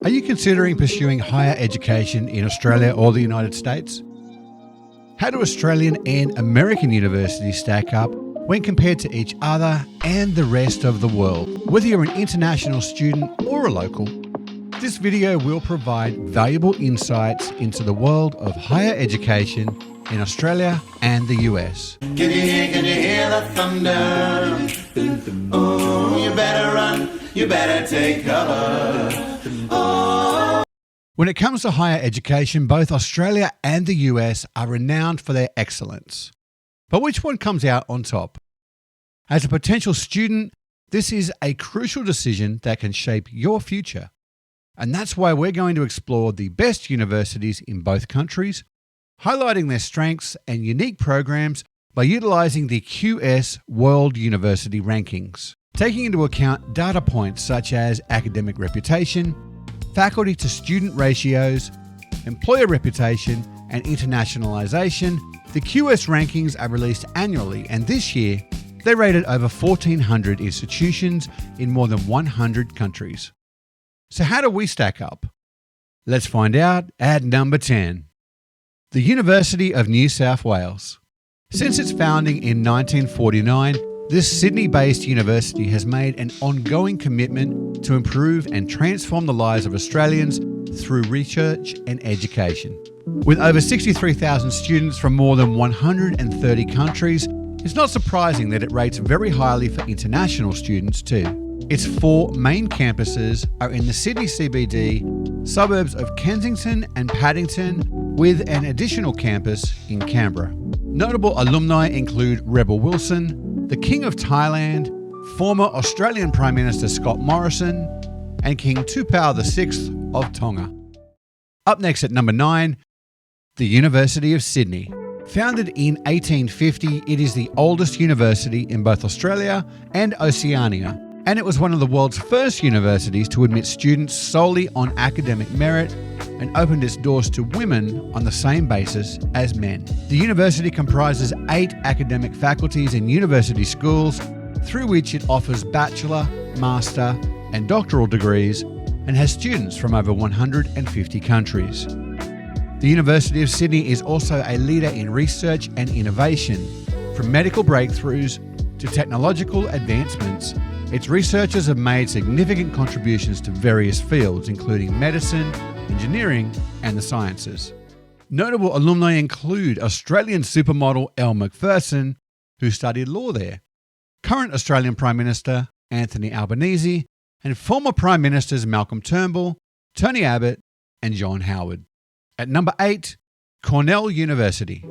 Are you considering pursuing higher education in Australia or the United States? How do Australian and American universities stack up when compared to each other and the rest of the world? Whether you're an international student or a local, this video will provide valuable insights into the world of higher education in Australia and the US. Can you hear the thunder? Oh, you better run, you better take cover. Oh. When it comes to higher education, both Australia and the US are renowned for their excellence. But which one comes out on top? As a potential student, this is a crucial decision that can shape your future. And that's why we're going to explore the best universities in both countries, highlighting their strengths and unique programs by utilizing the QS World University Rankings, taking into account data points such as academic reputation, faculty to student ratios, employer reputation, and internationalization. The QS rankings are released annually, and this year they rated over 1,400 institutions in more than 100 countries. So how do we stack up? Let's find out at number 10. The University of New South Wales. Since its founding in 1949, this Sydney-based university has made an ongoing commitment to improve and transform the lives of Australians through research and education. With over 63,000 students from more than 130 countries, it's not surprising that it rates very highly for international students too. Its 4 main campuses are in the Sydney CBD, suburbs of Kensington and Paddington, with an additional campus in Canberra. Notable alumni include Rebel Wilson, the King of Thailand, former Australian Prime Minister Scott Morrison, and King Tupou VI of Tonga. Up next at number 9, the University of Sydney. Founded in 1850, it is the oldest university in both Australia and Oceania, and it was one of the world's first universities to admit students solely on academic merit and opened its doors to women on the same basis as men. The university comprises 8 academic faculties and university schools, through which it offers bachelor, master, and doctoral degrees, and has students from over 150 countries. The University of Sydney is also a leader in research and innovation. From medical breakthroughs to technological advancements, its researchers have made significant contributions to various fields, including medicine, engineering, and the sciences. Notable alumni include Australian supermodel Elle Macpherson, who studied law there, current Australian Prime Minister Anthony Albanese, and former Prime Ministers Malcolm Turnbull, Tony Abbott, and John Howard. At number 8, Cornell University.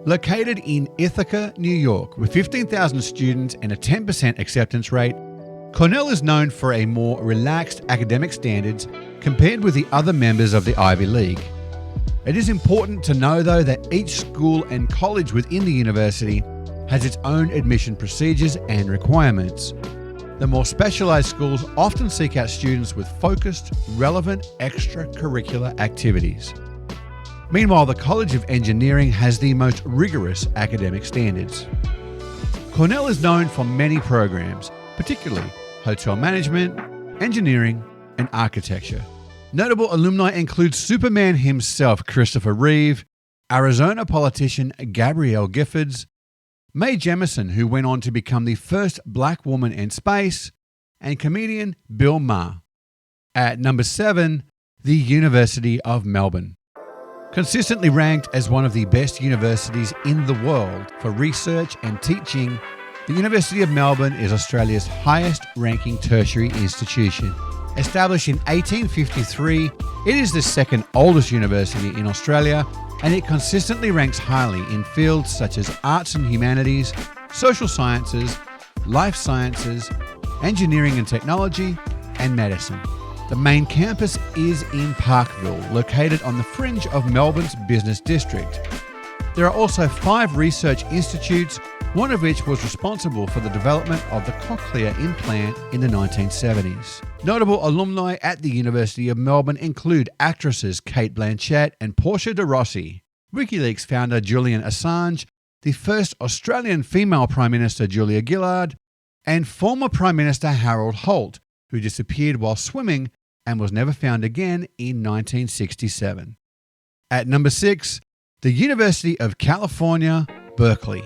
Located in Ithaca, New York, with 15,000 students and a 10% acceptance rate, Cornell is known for a more relaxed academic standards compared with the other members of the Ivy League. It is important to know, though, that each school and college within the university has its own admission procedures and requirements. The more specialized schools often seek out students with focused, relevant extracurricular activities. Meanwhile, the College of Engineering has the most rigorous academic standards. Cornell is known for many programs, particularly hotel management, engineering, and architecture. Notable alumni include Superman himself, Christopher Reeve, Arizona politician Gabrielle Giffords, Mae Jemison, who went on to become the first black woman in space, and comedian Bill Maher. At number 7, the University of Melbourne. Consistently ranked as one of the best universities in the world for research and teaching, the University of Melbourne is Australia's highest-ranking tertiary institution. Established in 1853, it is the second oldest university in Australia, and it consistently ranks highly in fields such as arts and humanities, social sciences, life sciences, engineering and technology, and medicine. The main campus is in Parkville, located on the fringe of Melbourne's business district. There are also 5 research institutes, one of which was responsible for the development of the cochlear implant in the 1970s. Notable alumni at the University of Melbourne include actresses Cate Blanchett and Portia de Rossi, WikiLeaks founder Julian Assange, the first Australian female Prime Minister Julia Gillard, and former Prime Minister Harold Holt, who disappeared while swimming and was never found again in 1967. At number 6, the University of California, Berkeley.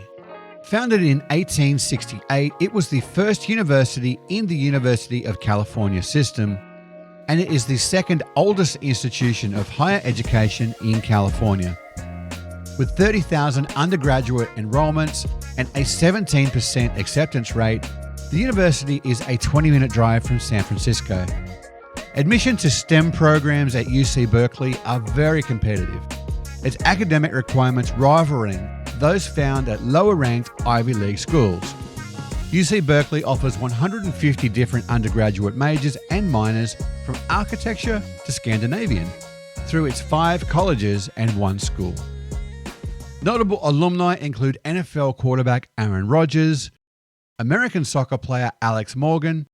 Founded in 1868, it was the first university in the University of California system, and it is the second oldest institution of higher education in California. With 30,000 undergraduate enrollments and a 17% acceptance rate, the university is a 20-minute drive from San Francisco. Admission to STEM programs at UC Berkeley are very competitive, its academic requirements rivaling those found at lower-ranked Ivy League schools. UC Berkeley offers 150 different undergraduate majors and minors from architecture to Scandinavian through its 5 colleges and 1 school. Notable alumni include NFL quarterback Aaron Rodgers, American soccer player Alex Morgan,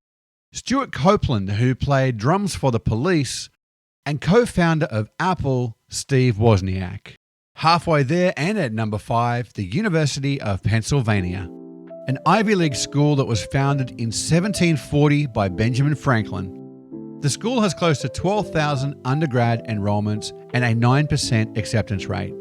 Stuart Copeland, who played drums for the Police, and co-founder of Apple, Steve Wozniak. Halfway there, and at number 5, the University of Pennsylvania, an Ivy League school that was founded in 1740 by Benjamin Franklin. The school has close to 12,000 undergrad enrollments and a 9% acceptance rate.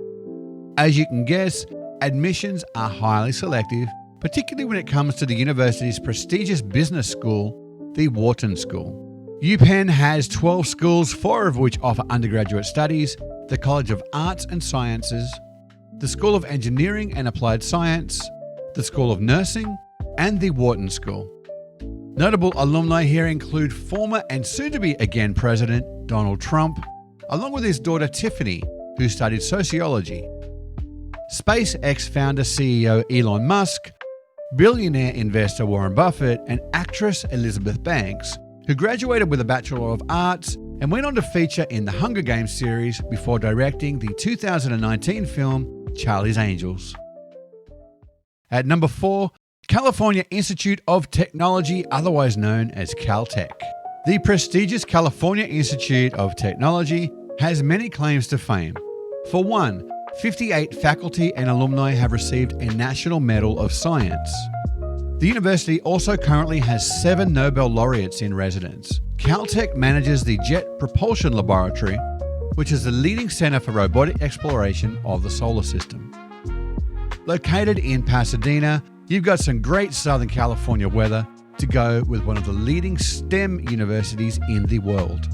As you can guess, admissions are highly selective, particularly when it comes to the university's prestigious business school, the Wharton School. UPenn has 12 schools, 4 of which offer undergraduate studies: the College of Arts and Sciences, the School of Engineering and Applied Science, the School of Nursing, and the Wharton School. Notable alumni here include former and soon-to-be again President Donald Trump, along with his daughter Tiffany, who studied sociology, SpaceX founder CEO Elon Musk, billionaire investor Warren Buffett, and actress Elizabeth Banks, who graduated with a Bachelor of Arts and went on to feature in the Hunger Games series before directing the 2019 film Charlie's Angels. At number 4, California Institute of Technology, otherwise known as CalTech. The prestigious California Institute of Technology has many claims to fame. For one, 58 faculty and alumni have received a National Medal of Science. The university also currently has 7 Nobel laureates in residence. CalTech manages the Jet Propulsion Laboratory, which is the leading center for robotic exploration of the solar system. Located in Pasadena, you've got some great Southern California weather to go with one of the leading STEM universities in the world.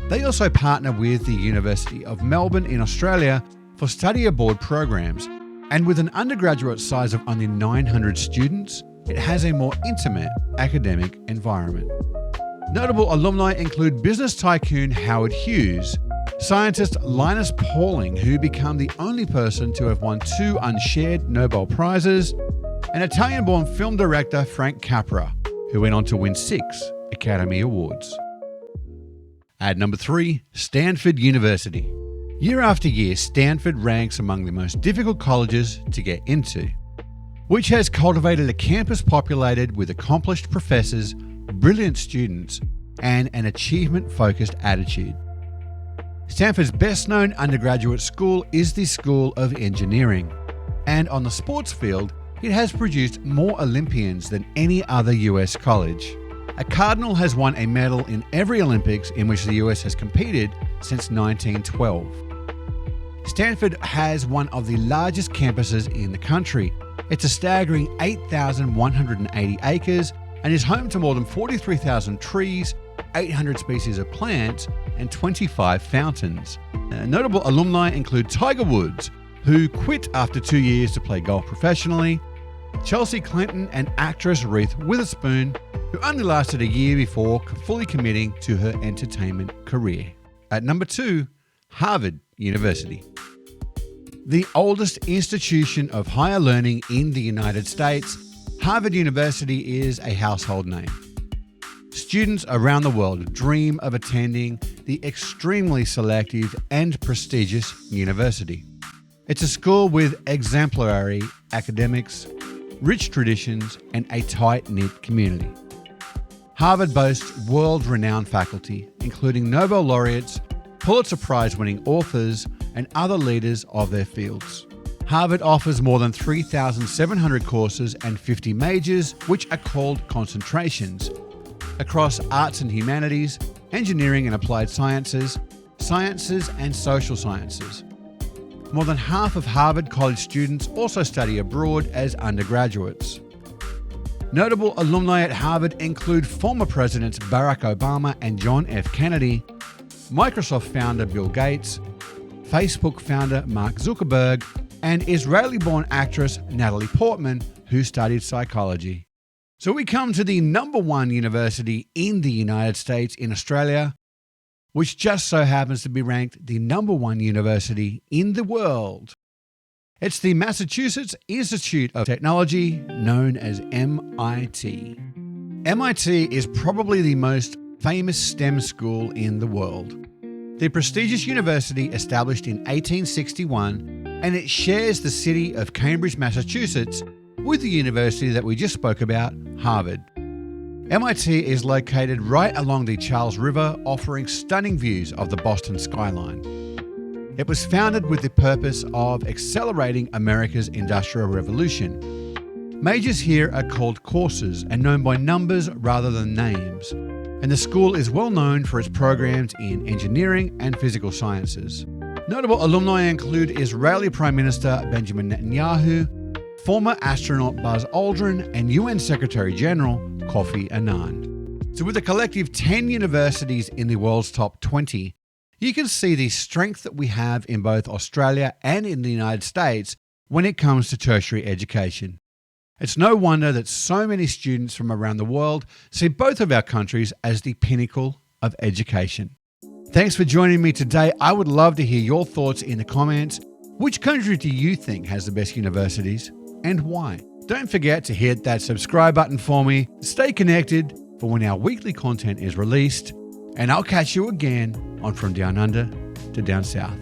They also partner with the University of Melbourne in Australia for study abroad programs, and with an undergraduate size of only 900 students, it has a more intimate academic environment. Notable alumni include business tycoon Howard Hughes, scientist Linus Pauling, who became the only person to have won 2 unshared Nobel Prizes, and Italian-born film director Frank Capra, who went on to win 6 Academy Awards. At number 3, Stanford University. Year after year, Stanford ranks among the most difficult colleges to get into, which has cultivated a campus populated with accomplished professors, brilliant students, and an achievement-focused attitude. Stanford's best-known undergraduate school is the School of Engineering, and on the sports field, it has produced more Olympians than any other US college. A Cardinal has won a medal in every Olympics in which the US has competed since 1912. Stanford has one of the largest campuses in the country. It's a staggering 8,180 acres and is home to more than 43,000 trees, 800 species of plants, and 25 fountains. Notable alumni include Tiger Woods, who quit after 2 years to play golf professionally, Chelsea Clinton, and actress Reese Witherspoon, who only lasted a year before fully committing to her entertainment career. At number 2, Harvard University. The oldest institution of higher learning in the United States, Harvard University is a household name. Students around the world dream of attending the extremely selective and prestigious university. It's a school with exemplary academics, rich traditions, and a tight-knit community. Harvard boasts world-renowned faculty, including Nobel laureates, Pulitzer Prize-winning authors, and other leaders of their fields. Harvard offers more than 3,700 courses and 50 majors, which are called concentrations, across arts and humanities, engineering and applied sciences, sciences and social sciences. More than half of Harvard College students also study abroad as undergraduates. Notable alumni at Harvard include former Presidents Barack Obama and John F. Kennedy, Microsoft founder Bill Gates, Facebook founder Mark Zuckerberg, and Israeli-born actress Natalie Portman, who studied psychology. So we come to the number one university in the United States in Australia, which just so happens to be ranked the number one university in the world. It's the Massachusetts Institute of Technology, known as MIT. MIT is probably the most famous STEM school in the world. The prestigious university established in 1861, and it shares the city of Cambridge, Massachusetts, with the university that we just spoke about, Harvard. MIT is located right along the Charles River, offering stunning views of the Boston skyline. It was founded with the purpose of accelerating America's Industrial Revolution. Majors here are called courses and known by numbers rather than names, and the school is well known for its programs in engineering and physical sciences. Notable alumni include Israeli Prime Minister Benjamin Netanyahu, former astronaut Buzz Aldrin, and UN Secretary General Kofi Annan. So with a collective 10 universities in the world's top 20, you can see the strength that we have in both Australia and in the United States when it comes to tertiary education. It's no wonder that so many students from around the world see both of our countries as the pinnacle of education. Thanks for joining me today. I would love to hear your thoughts in the comments. Which country do you think has the best universities and why? Don't forget to hit that subscribe button for me. Stay connected for when our weekly content is released. And I'll catch you again on From Down Under to Down South.